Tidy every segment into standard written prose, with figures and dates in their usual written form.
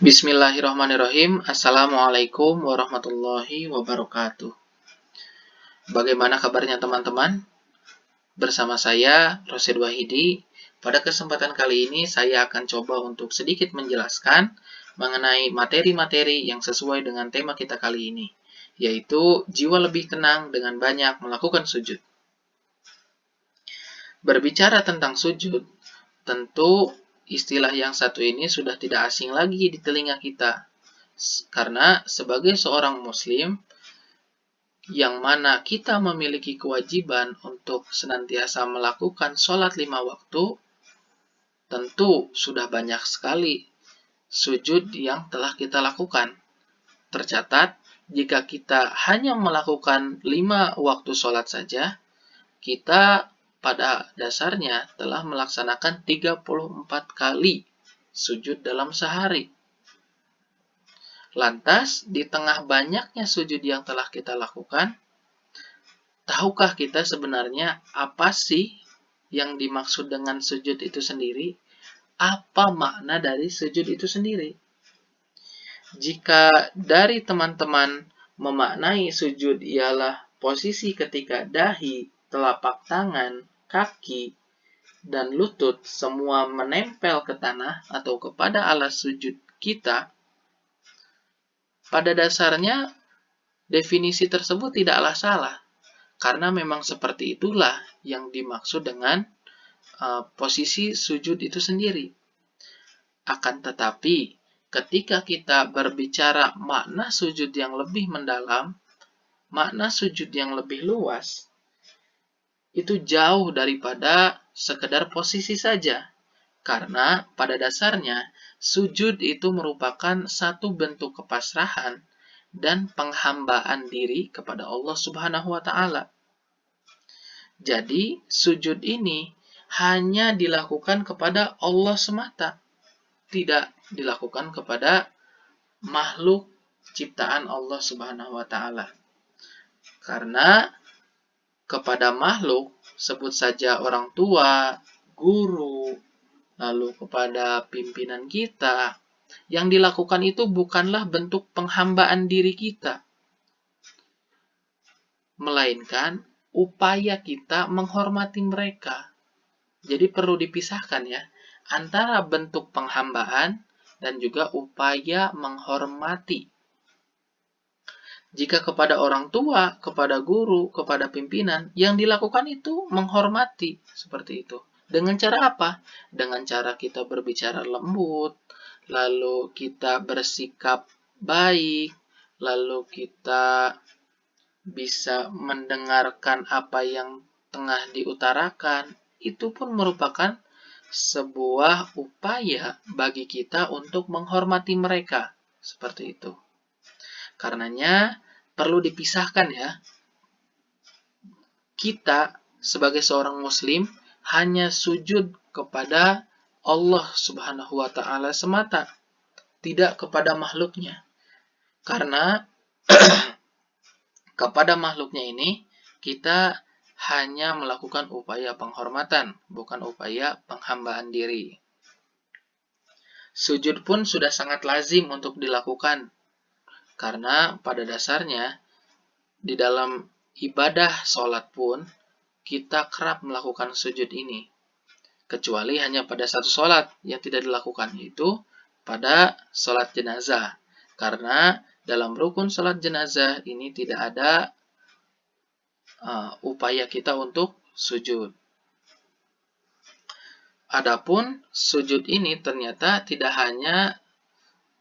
Bismillahirrahmanirrahim. Assalamualaikum warahmatullahi wabarakatuh. Bagaimana kabarnya teman-teman? Bersama saya, Rosid Wahidi. Pada kesempatan kali ini, saya akan coba untuk sedikit menjelaskan mengenai materi-materi yang sesuai dengan tema kita kali ini, yaitu jiwa lebih tenang dengan banyak melakukan sujud. Berbicara tentang sujud, tentu istilah yang satu ini sudah tidak asing lagi di telinga kita. Karena sebagai seorang muslim, yang mana kita memiliki kewajiban untuk senantiasa melakukan sholat 5 waktu, tentu sudah banyak sekali sujud yang telah kita lakukan. Tercatat, jika kita hanya melakukan 5 waktu sholat saja, kita pada dasarnya telah melaksanakan 34 kali sujud dalam sehari. Lantas, di tengah banyaknya sujud yang telah kita lakukan, tahukah kita sebenarnya apa sih yang dimaksud dengan sujud itu sendiri? Apa makna dari sujud itu sendiri? Jika dari teman-teman memaknai sujud ialah posisi ketika dahi, telapak tangan, kaki, dan lutut semua menempel ke tanah atau kepada alas sujud kita, pada dasarnya, definisi tersebut tidaklah salah, karena memang seperti itulah yang dimaksud dengan posisi sujud itu sendiri. Akan tetapi, ketika kita berbicara makna sujud yang lebih mendalam, makna sujud yang lebih luas, itu jauh daripada sekedar posisi saja. Karena pada dasarnya, sujud itu merupakan satu bentuk kepasrahan dan penghambaan diri kepada Allah Subhanahu wa Ta'ala. Jadi, sujud ini hanya dilakukan kepada Allah semata, tidak dilakukan kepada makhluk ciptaan Allah Subhanahu wa Ta'ala. Karena kepada makhluk, sebut saja orang tua, guru, lalu kepada pimpinan kita, yang dilakukan itu bukanlah bentuk penghambaan diri kita, melainkan upaya kita menghormati mereka. Jadi perlu dipisahkan ya, antara bentuk penghambaan dan juga upaya menghormati. Jika kepada orang tua, kepada guru, kepada pimpinan, yang dilakukan itu menghormati, seperti itu. Dengan cara apa? Dengan cara kita berbicara lembut, lalu kita bersikap baik, lalu kita bisa mendengarkan apa yang tengah diutarakan. Itu pun merupakan sebuah upaya bagi kita untuk menghormati mereka. Seperti itu. Karenanya, perlu dipisahkan ya. Kita sebagai seorang muslim hanya sujud kepada Allah Subhanahu wa Ta'ala semata, tidak kepada makhluknya. Karena kepada makhluknya ini kita hanya melakukan upaya penghormatan, bukan upaya penghambaan diri. Sujud pun sudah sangat lazim untuk dilakukan, karena pada dasarnya di dalam ibadah sholat pun kita kerap melakukan sujud ini. Kecuali hanya pada satu sholat yang tidak dilakukan, yaitu pada sholat jenazah. Karena dalam rukun sholat jenazah ini tidak ada upaya kita untuk sujud. Adapun sujud ini ternyata tidak hanya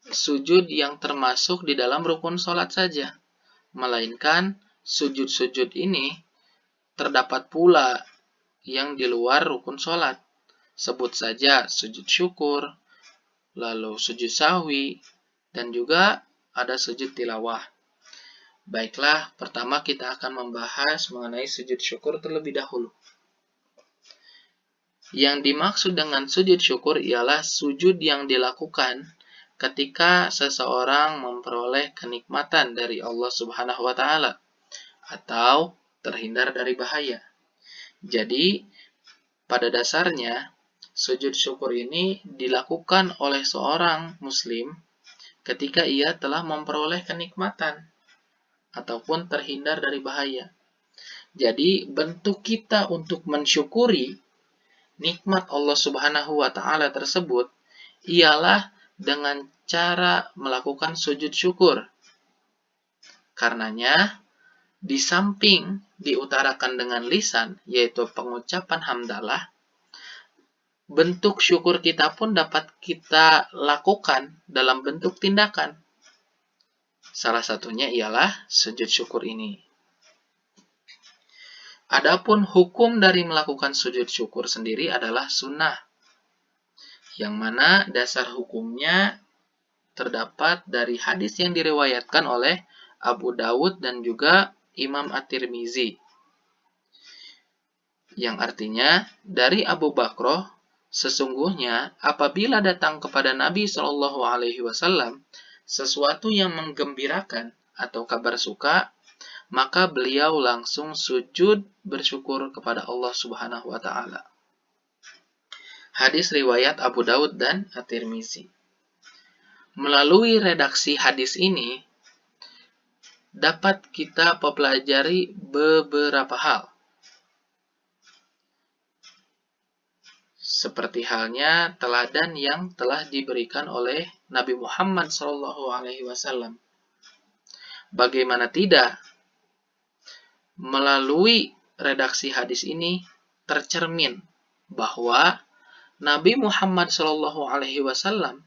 sujud yang termasuk di dalam rukun sholat saja, melainkan sujud-sujud ini terdapat pula yang di luar rukun sholat. Sebut saja sujud syukur, lalu sujud sahwi, dan juga ada sujud tilawah. Baiklah, pertama kita akan membahas mengenai sujud syukur terlebih dahulu. Yang dimaksud dengan sujud syukur ialah sujud yang dilakukan ketika seseorang memperoleh kenikmatan dari Allah Subhanahu wa Ta'ala atau terhindar dari bahaya. Jadi, pada dasarnya sujud syukur ini dilakukan oleh seorang muslim ketika ia telah memperoleh kenikmatan ataupun terhindar dari bahaya. Jadi bentuk kita untuk mensyukuri nikmat Allah Subhanahu wa taala tersebut ialah dengan cara melakukan sujud syukur. Karenanya, di samping diutarakan dengan lisan, yaitu pengucapan hamdalah, bentuk syukur kita pun dapat kita lakukan dalam bentuk tindakan. Salah satunya ialah sujud syukur ini. Adapun hukum dari melakukan sujud syukur sendiri adalah sunnah, yang mana dasar hukumnya terdapat dari hadis yang diriwayatkan oleh Abu Dawud dan juga Imam At-Tirmizi, yang artinya dari Abu Bakrah, sesungguhnya apabila datang kepada Nabi Shallallahu Alaihi Wasallam sesuatu yang menggembirakan atau kabar suka, maka beliau langsung sujud bersyukur kepada Allah Subhanahu Wa Taala. Hadis riwayat Abu Dawud dan At-Tirmizi. Melalui redaksi hadis ini, dapat kita pelajari beberapa hal. Seperti halnya teladan yang telah diberikan oleh Nabi Muhammad SAW. Bagaimana tidak, melalui redaksi hadis ini tercermin bahwa Nabi Muhammad SAW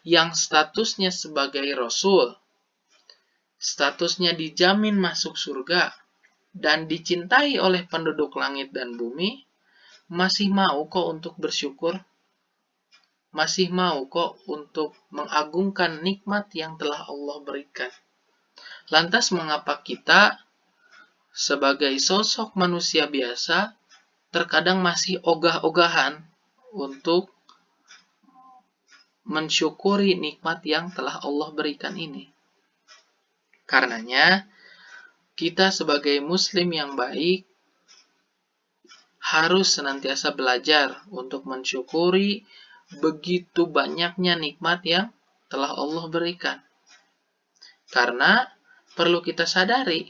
yang statusnya sebagai Rasul, statusnya dijamin masuk surga, dan dicintai oleh penduduk langit dan bumi, masih mau kok untuk bersyukur, masih mau kok untuk mengagungkan nikmat yang telah Allah berikan. Lantas mengapa kita sebagai sosok manusia biasa terkadang masih ogah-ogahan untuk mensyukuri nikmat yang telah Allah berikan ini? Karenanya, kita sebagai muslim yang baik harus senantiasa belajar untuk mensyukuri begitu banyaknya nikmat yang telah Allah berikan. Karena perlu kita sadari,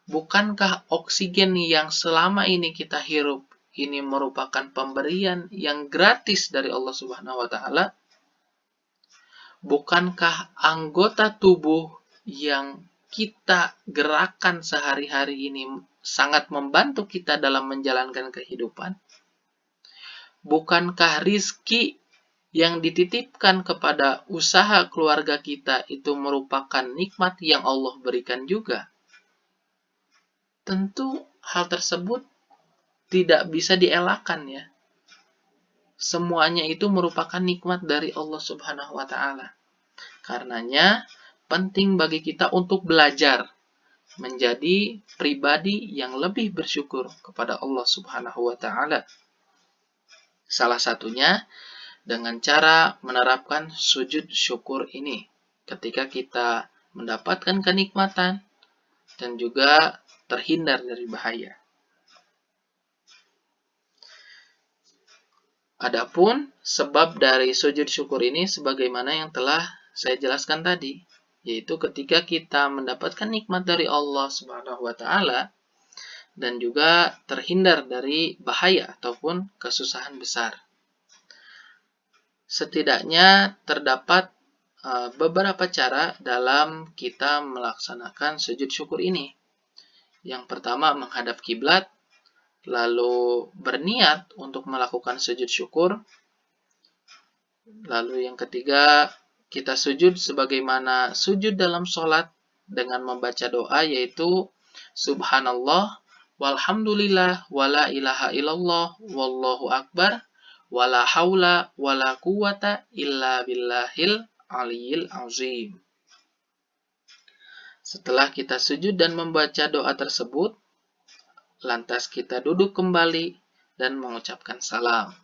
bukankah oksigen yang selama ini kita hirup ini merupakan pemberian yang gratis dari Allah Subhanahu wa taala? Bukankah anggota tubuh yang kita gerakan sehari-hari ini sangat membantu kita dalam menjalankan kehidupan? Bukankah rizki yang dititipkan kepada usaha keluarga kita itu merupakan nikmat yang Allah berikan juga? Tentu hal tersebut tidak bisa dielakkan ya. Semuanya itu merupakan nikmat dari Allah Subhanahu wa taala. Karenanya penting bagi kita untuk belajar menjadi pribadi yang lebih bersyukur kepada Allah Subhanahu wa taala. Salah satunya dengan cara menerapkan sujud syukur ini ketika kita mendapatkan kenikmatan dan juga terhindar dari bahaya. Adapun sebab dari sujud syukur ini sebagaimana yang telah saya jelaskan tadi, yaitu ketika kita mendapatkan nikmat dari Allah Subhanahu wa taala dan juga terhindar dari bahaya ataupun kesusahan besar. Setidaknya terdapat beberapa cara dalam kita melaksanakan sujud syukur ini. Yang pertama, menghadap kiblat, lalu berniat untuk melakukan sujud syukur. Lalu yang ketiga, kita sujud sebagaimana sujud dalam sholat dengan membaca doa, yaitu Subhanallah, walhamdulillah, wala ilaha illallah, wallahu akbar, wala haula, wala quwata illa billahil aliyil azim. Setelah kita sujud dan membaca doa tersebut, lantas kita duduk kembali dan mengucapkan salam.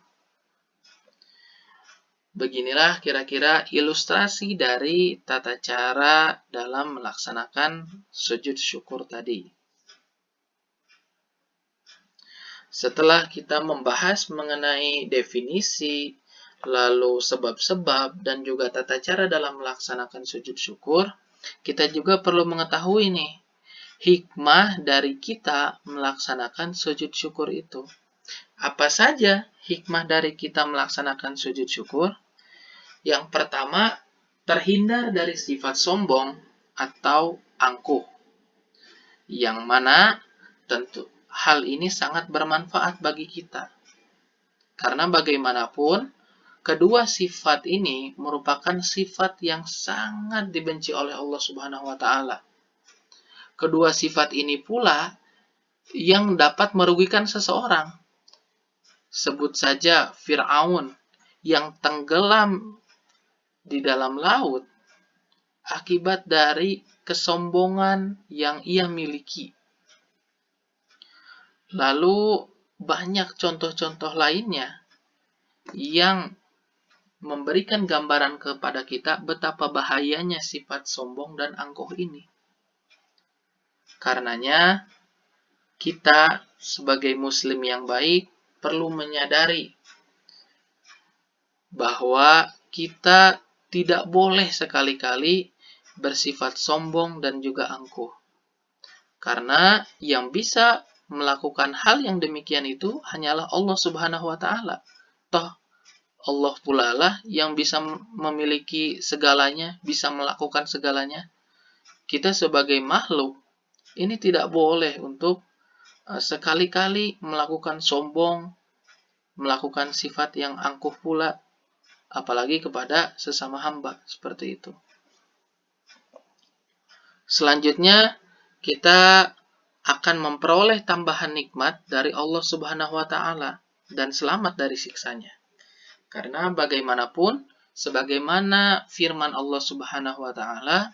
Beginilah kira-kira ilustrasi dari tata cara dalam melaksanakan sujud syukur tadi. Setelah kita membahas mengenai definisi, lalu sebab-sebab, dan juga tata cara dalam melaksanakan sujud syukur, kita juga perlu mengetahui nih, hikmah dari kita melaksanakan sujud syukur itu. Apa saja hikmah dari kita melaksanakan sujud syukur? Yang pertama, terhindar dari sifat sombong atau angkuh. Yang mana tentu hal ini sangat bermanfaat bagi kita. Karena bagaimanapun, kedua sifat ini merupakan sifat yang sangat dibenci oleh Allah Subhanahu wa taala. Kedua sifat ini pula yang dapat merugikan seseorang. Sebut saja Fir'aun yang tenggelam di dalam laut akibat dari kesombongan yang ia miliki. Lalu banyak contoh-contoh lainnya yang memberikan gambaran kepada kita betapa bahayanya sifat sombong dan angkuh ini. Karenanya, kita sebagai muslim yang baik perlu menyadari bahwa kita tidak boleh sekali-kali bersifat sombong dan juga angkuh. Karena yang bisa melakukan hal yang demikian itu hanyalah Allah Subhanahu wa taala. Toh Allah pula lah yang bisa memiliki segalanya, bisa melakukan segalanya. Kita sebagai makhluk ini tidak boleh untuk sekali-kali melakukan sombong, melakukan sifat yang angkuh pula, apalagi kepada sesama hamba, seperti itu. Selanjutnya, kita akan memperoleh tambahan nikmat dari Allah Subhanahu wa taala dan selamat dari siksanya. Karena bagaimanapun, sebagaimana firman Allah Subhanahu wa taala,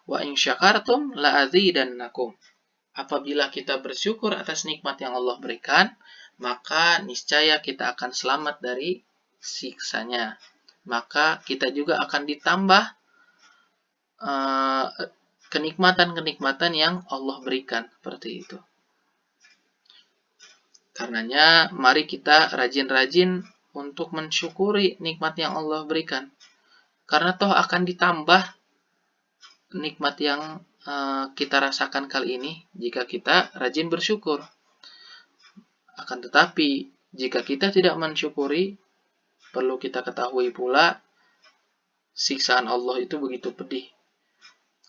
"Wa in syakartum la azidannakum." Apabila kita bersyukur atas nikmat yang Allah berikan, maka niscaya kita akan selamat dari siksanya. Maka kita juga akan ditambah kenikmatan-kenikmatan yang Allah berikan, seperti itu. Karenanya, mari kita rajin-rajin untuk mensyukuri nikmat yang Allah berikan. Karena toh akan ditambah nikmat yang kita rasakan kali ini jika kita rajin bersyukur. Akan tetapi, jika kita tidak mensyukuri, perlu kita ketahui pula siksaan Allah itu begitu pedih.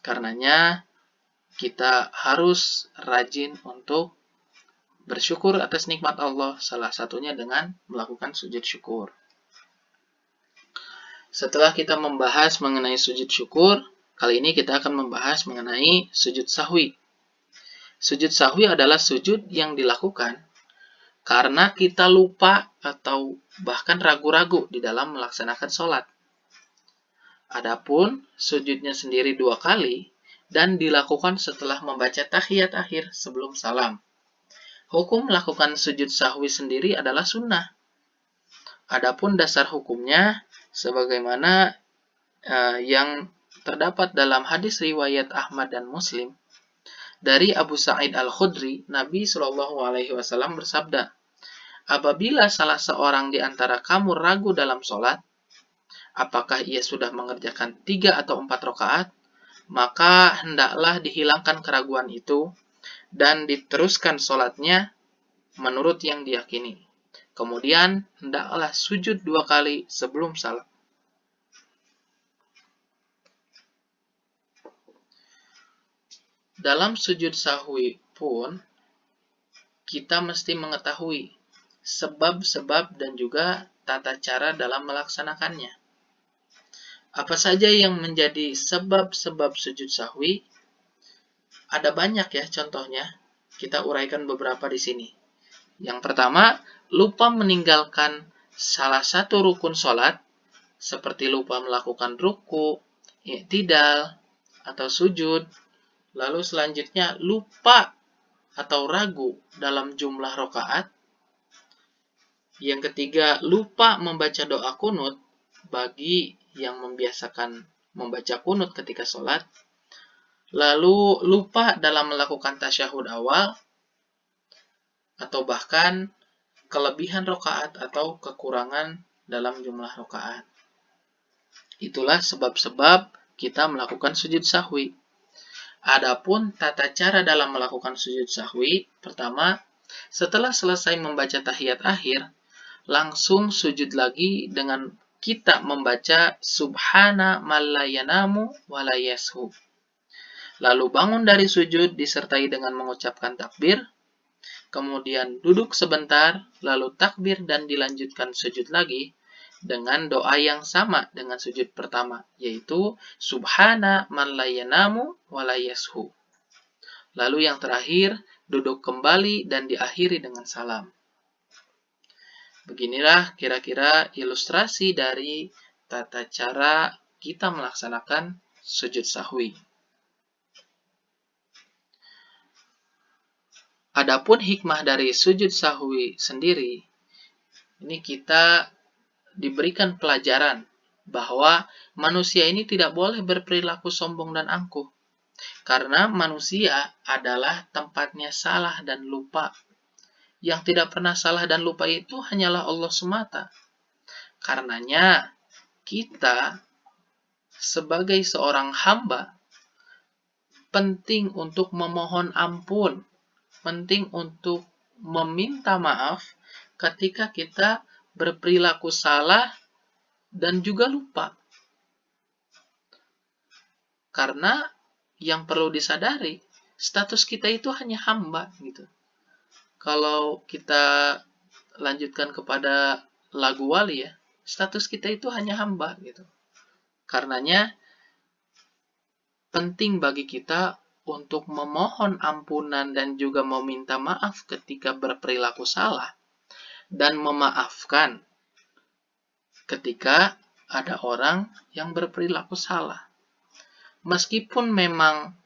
Karenanya, kita harus rajin untuk bersyukur atas nikmat Allah, salah satunya dengan melakukan sujud syukur. Setelah kita membahas mengenai sujud syukur, kali ini kita akan membahas mengenai sujud sahwi. Sujud sahwi adalah sujud yang dilakukan karena kita lupa atau bahkan ragu-ragu di dalam melaksanakan sholat. Adapun sujudnya sendiri 2 kali dan dilakukan setelah membaca tahiyat akhir sebelum salam. Hukum melakukan sujud sahwi sendiri adalah sunnah. Adapun dasar hukumnya, sebagaimana yang terdapat dalam hadis riwayat Ahmad dan Muslim, dari Abu Sa'id Al-Khudri, Nabi SAW bersabda, "Apabila salah seorang di antara kamu ragu dalam sholat, apakah ia sudah mengerjakan 3 atau 4 rakaat, maka hendaklah dihilangkan keraguan itu, dan diteruskan sholatnya menurut yang diyakini. Kemudian, hendaklah sujud 2 kali sebelum salam." Dalam sujud sahwi pun, kita mesti mengetahui sebab-sebab dan juga tata cara dalam melaksanakannya. Apa saja yang menjadi sebab-sebab sujud sahwi? Ada banyak ya contohnya. Kita uraikan beberapa di sini. Yang pertama, lupa meninggalkan salah satu rukun sholat, seperti lupa melakukan ruku, i'tidal, atau sujud. Lalu selanjutnya, lupa atau ragu dalam jumlah rakaat. Yang ketiga, lupa membaca doa kunut bagi yang membiasakan membaca kunut ketika sholat. Lalu lupa dalam melakukan tasyahud awal, atau bahkan kelebihan rakaat atau kekurangan dalam jumlah rakaat. Itulah sebab-sebab kita melakukan sujud sahwi. Adapun tata cara dalam melakukan sujud sahwi, pertama, setelah selesai membaca tahiyat akhir, langsung sujud lagi dengan kita membaca Subhana man la yanamu wa la yashu. Lalu bangun dari sujud disertai dengan mengucapkan takbir, kemudian duduk sebentar, lalu takbir dan dilanjutkan sujud lagi dengan doa yang sama dengan sujud pertama, yaitu Subhana man la yanamu wa la yashu. Lalu yang terakhir, duduk kembali dan diakhiri dengan salam. Beginilah kira-kira ilustrasi dari tata cara kita melaksanakan sujud sahwi. Adapun hikmah dari sujud sahwi sendiri, ini kita diberikan pelajaran bahwa manusia ini tidak boleh berperilaku sombong dan angkuh. Karena manusia adalah tempatnya salah dan lupa. Yang tidak pernah salah dan lupa itu hanyalah Allah semata. Karenanya, kita sebagai seorang hamba penting untuk memohon ampun, penting untuk meminta maaf ketika kita berperilaku salah dan juga lupa. Karena yang perlu disadari, status kita itu hanya hamba gitu. Kalau kita lanjutkan kepada lagu Wali ya, status kita itu hanya hamba gitu. Karenanya penting bagi kita untuk memohon ampunan dan juga meminta maaf ketika berperilaku salah dan memaafkan ketika ada orang yang berperilaku salah. Meskipun memang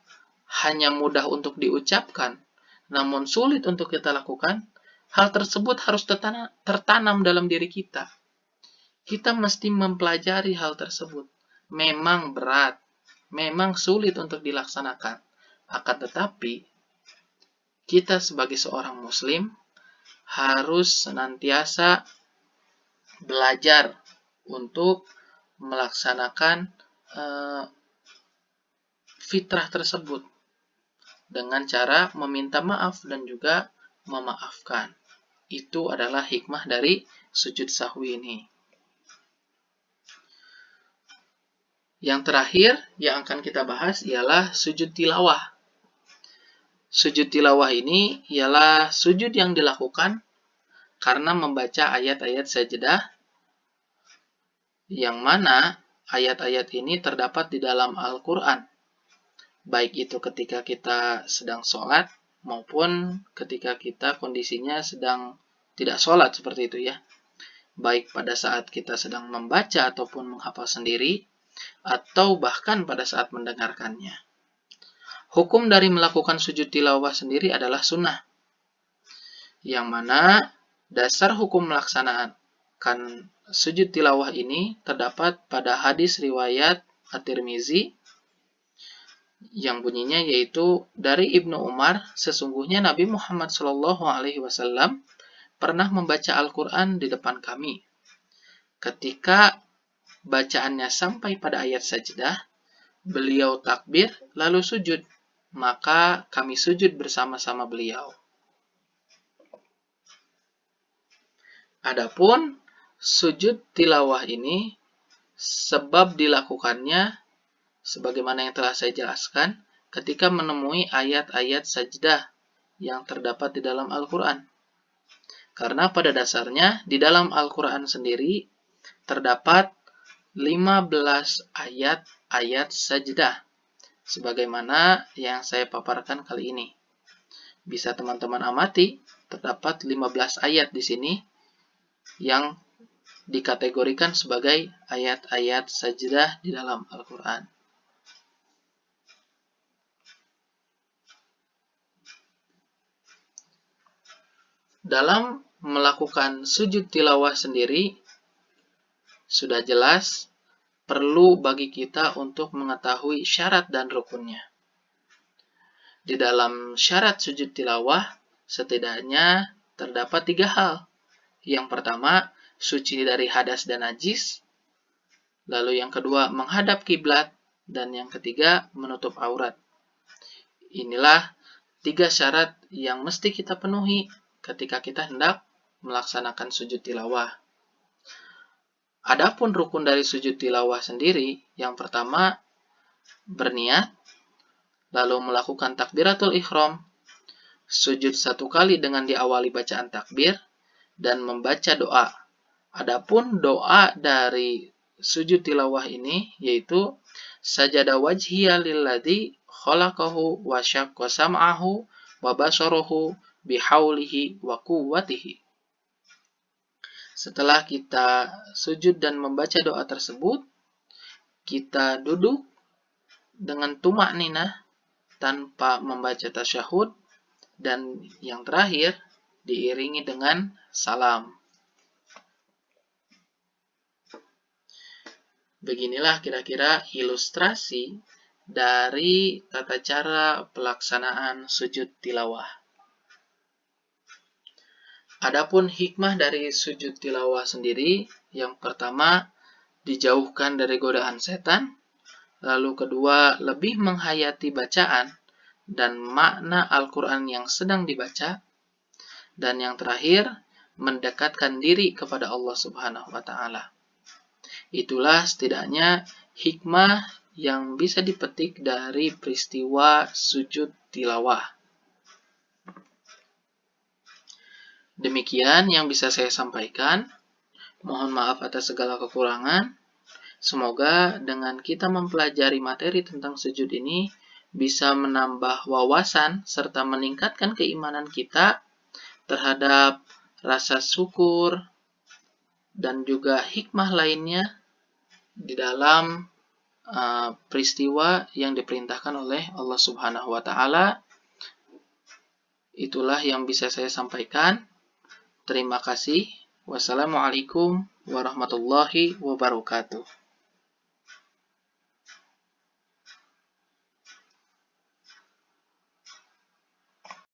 hanya mudah untuk diucapkan, namun sulit untuk kita lakukan, hal tersebut harus tertanam dalam diri kita. Kita mesti mempelajari hal tersebut. Memang berat, memang sulit untuk dilaksanakan. Akan tetapi, kita sebagai seorang muslim harus senantiasa belajar untuk melaksanakan fitrah tersebut dengan cara meminta maaf dan juga memaafkan. Itu adalah hikmah dari sujud sahwi ini. Yang terakhir yang akan kita bahas ialah sujud tilawah. Sujud tilawah ini ialah sujud yang dilakukan karena membaca ayat-ayat sajadah yang mana ayat-ayat ini terdapat di dalam Al-Quran. Baik itu ketika kita sedang sholat maupun ketika kita kondisinya sedang tidak sholat seperti itu ya. Baik pada saat kita sedang membaca ataupun menghafal sendiri atau bahkan pada saat mendengarkannya. Hukum dari melakukan sujud tilawah sendiri adalah sunnah. Yang mana dasar hukum melaksanakan sujud tilawah ini terdapat pada hadis riwayat At-Tirmizi yang bunyinya yaitu dari Ibnu Umar, sesungguhnya Nabi Muhammad SAW pernah membaca Al-Quran di depan kami. Ketika bacaannya sampai pada ayat sajdah, beliau takbir lalu sujud, maka kami sujud bersama-sama beliau. Adapun sujud tilawah ini sebab dilakukannya sebagaimana yang telah saya jelaskan ketika menemui ayat-ayat sajdah yang terdapat di dalam Al-Quran. Karena pada dasarnya di dalam Al-Quran sendiri terdapat 15 ayat-ayat sajdah sebagaimana yang saya paparkan kali ini. Bisa teman-teman amati, terdapat 15 ayat di sini yang dikategorikan sebagai ayat-ayat sajdah di dalam Al-Quran. Dalam melakukan sujud tilawah sendiri, sudah jelas perlu bagi kita untuk mengetahui syarat dan rukunnya. Di dalam syarat sujud tilawah, setidaknya terdapat 3 hal. Yang pertama, suci dari hadas dan najis. Lalu yang kedua, menghadap kiblat. Dan yang ketiga, menutup aurat. Inilah 3 syarat yang mesti kita penuhi ketika kita hendak melaksanakan sujud tilawah. Adapun rukun dari sujud tilawah sendiri, yang pertama, berniat, lalu melakukan takbiratul ihram, sujud 1 kali dengan diawali bacaan takbir, dan membaca doa. Adapun doa dari sujud tilawah ini yaitu sajada wajhiya lilladzi khalaqahu wa syaqqa sam'ahu wa basarahu bihaulihi wa quwwatihi. Setelah kita sujud dan membaca doa tersebut, kita duduk dengan tumak ninah tanpa membaca tasyahud, dan yang terakhir diiringi dengan salam. Beginilah kira-kira ilustrasi dari tata cara pelaksanaan sujud tilawah. Adapun hikmah dari sujud tilawah sendiri, yang pertama, dijauhkan dari godaan setan. Lalu kedua, lebih menghayati bacaan dan makna Al-Quran yang sedang dibaca. Dan yang terakhir, mendekatkan diri kepada Allah Subhanahu wa Ta'ala. Itulah setidaknya hikmah yang bisa dipetik dari peristiwa sujud tilawah. Demikian yang bisa saya sampaikan. Mohon maaf atas segala kekurangan. Semoga dengan kita mempelajari materi tentang sujud ini bisa menambah wawasan serta meningkatkan keimanan kita terhadap rasa syukur dan juga hikmah lainnya di dalam peristiwa yang diperintahkan oleh Allah Subhanahu wa Ta'ala. Itulah yang bisa saya sampaikan. Terima kasih. Wassalamualaikum warahmatullahi wabarakatuh.